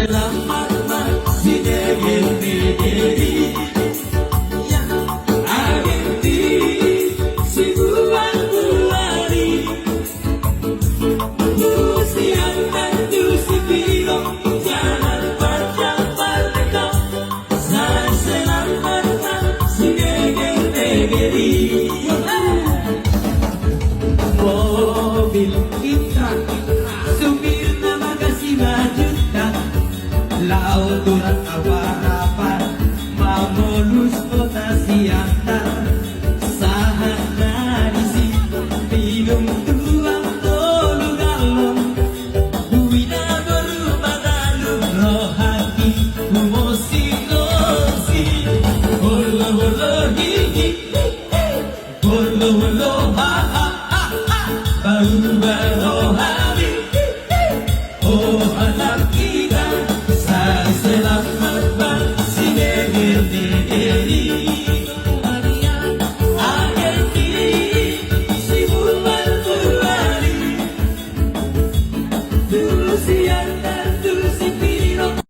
selamat sinegeri ya agenti si bulan bulari usian tentu si piro jangan bercampur dekat saya selamat sinegeri mobil kita supir nama kasih majukan laut turut apa-apa mamulus kota siantar sahat narisi minum tuang tolu galon buina berubah galon rohani musikosi holo holo hihi holo holo ha ha ha ha baru hari oh anak kita saya selamat sinegeri